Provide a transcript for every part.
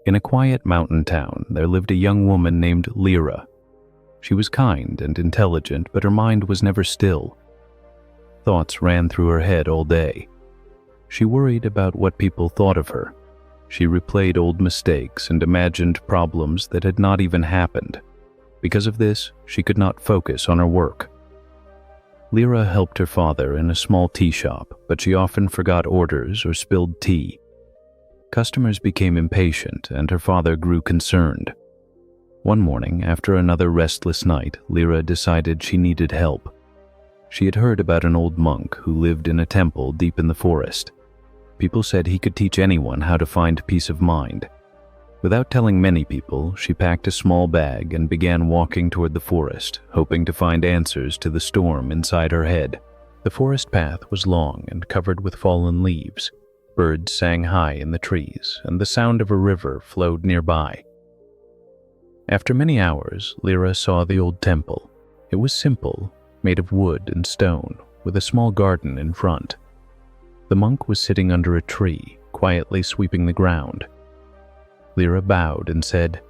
In a quiet mountain town, there lived a young woman named Lira. She was kind and intelligent, but her mind was never still. Thoughts ran through her head all day. She worried about what people thought of her. She replayed old mistakes and imagined problems that had not even happened. Because of this, she could not focus on her work. Lira helped her father in a small tea shop, but she often forgot orders or spilled tea. Customers became impatient, and her father grew concerned. One morning, after another restless night, Lira decided she needed help. She had heard about an old monk who lived in a temple deep in the forest. People said he could teach anyone how to find peace of mind. Without telling many people, she packed a small bag and began walking toward the forest, hoping to find answers to the storm inside her head. The forest path was long and covered with fallen leaves. Birds sang high in the trees, and the sound of a river flowed nearby. After many hours, Lira saw the old temple. It was simple, made of wood and stone, with a small garden in front. The monk was sitting under a tree, quietly sweeping the ground. Lira bowed and said,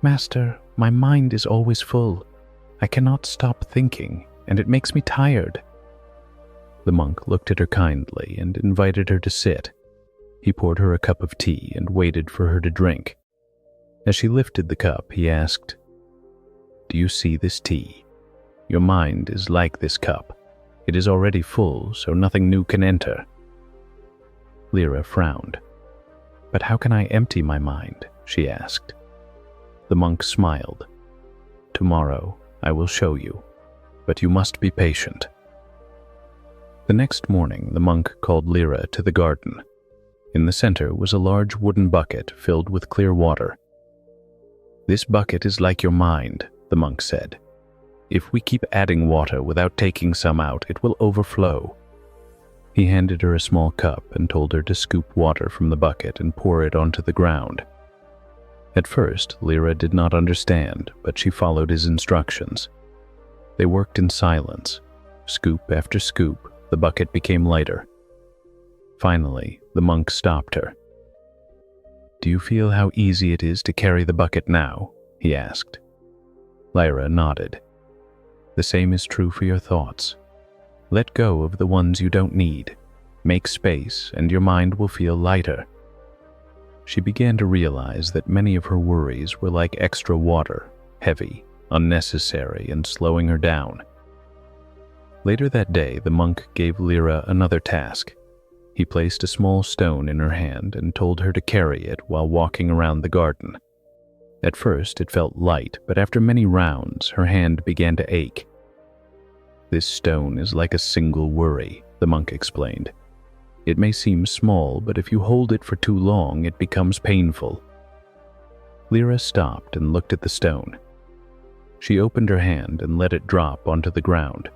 "Master, my mind is always full. I cannot stop thinking, and it makes me tired." The monk looked at her kindly and invited her to sit. He poured her a cup of tea and waited for her to drink. As she lifted the cup, he asked, "Do you see this tea? Your mind is like this cup. It is already full, so nothing new can enter." Lira frowned. "But how can I empty my mind?" she asked. The monk smiled. "Tomorrow I will show you, but you must be patient." The next morning, the monk called Lira to the garden. In the center was a large wooden bucket filled with clear water. "This bucket is like your mind," the monk said. "If we keep adding water without taking some out, it will overflow." He handed her a small cup and told her to scoop water from the bucket and pour it onto the ground. At first, Lira did not understand, but she followed his instructions. They worked in silence. Scoop after scoop, the bucket became lighter. Finally, the monk stopped her. "Do you feel how easy it is to carry the bucket now?" he asked. Lira nodded. "The same is true for your thoughts. Let go of the ones you don't need. Make space, and your mind will feel lighter." She began to realize that many of her worries were like extra water, heavy, unnecessary, and slowing her down. Later that day, the monk gave Lira another task. He placed a small stone in her hand and told her to carry it while walking around the garden. At first, it felt light, but after many rounds, her hand began to ache. "This stone is like a single worry," the monk explained. "It may seem small, but if you hold it for too long, it becomes painful." Lira stopped and looked at the stone. She opened her hand and let it drop onto the ground.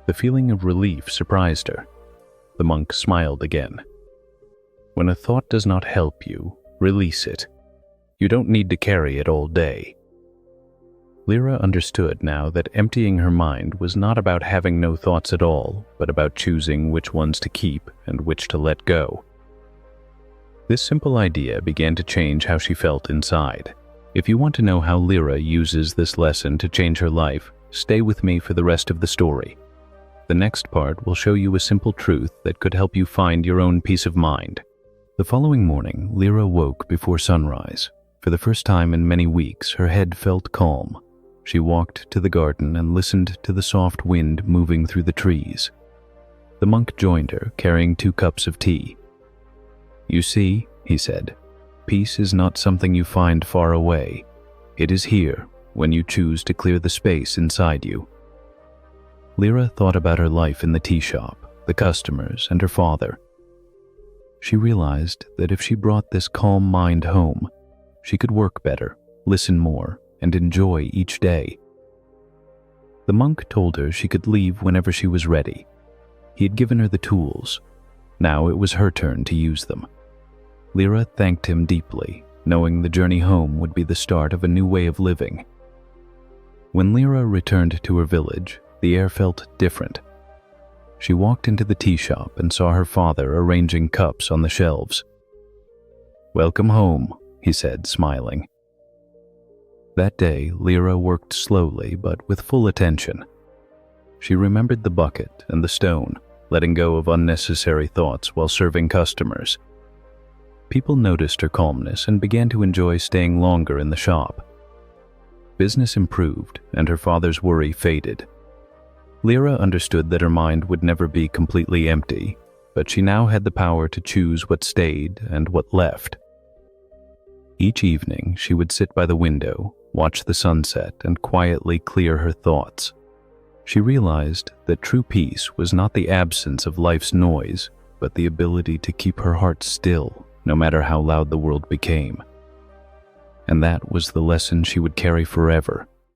The feeling of relief surprised her. The monk smiled again. "When a thought does not help you, release it. You don't need to carry it all day." Lira understood now that emptying her mind was not about having no thoughts at all, but about choosing which ones to keep and which to let go. This simple idea began to change how she felt inside. If you want to know how Lira uses this lesson to change her life, stay with me for the rest of the story. The next part will show you a simple truth that could help you find your own peace of mind. The following morning, Lira woke before sunrise. For the first time in many weeks, her head felt calm. She walked to the garden and listened to the soft wind moving through the trees. The monk joined her, carrying 2 cups of tea. "You see," he said, "peace is not something you find far away. It is here, when you choose to clear the space inside you." Lira thought about her life in the tea shop, the customers, and her father. She realized that if she brought this calm mind home, she could work better, listen more, and enjoy each day. The monk told her she could leave whenever she was ready. He had given her the tools. Now it was her turn to use them. Lira thanked him deeply, knowing the journey home would be the start of a new way of living. When Lira returned to her village, the air felt different. She walked into the tea shop and saw her father arranging cups on the shelves. "Welcome home," he said, smiling. That day, Lira worked slowly but with full attention. She remembered the bucket and the stone, letting go of unnecessary thoughts while serving customers. People noticed her calmness and began to enjoy staying longer in the shop. Business improved, and her father's worry faded. Lira understood that her mind would never be completely empty, but she now had the power to choose what stayed and what left. Each evening, she would sit by the window, watch the sunset, and quietly clear her thoughts. She realized that true peace was not the absence of life's noise, but the ability to keep her heart still, no matter how loud the world became. And that was the lesson she would carry forever.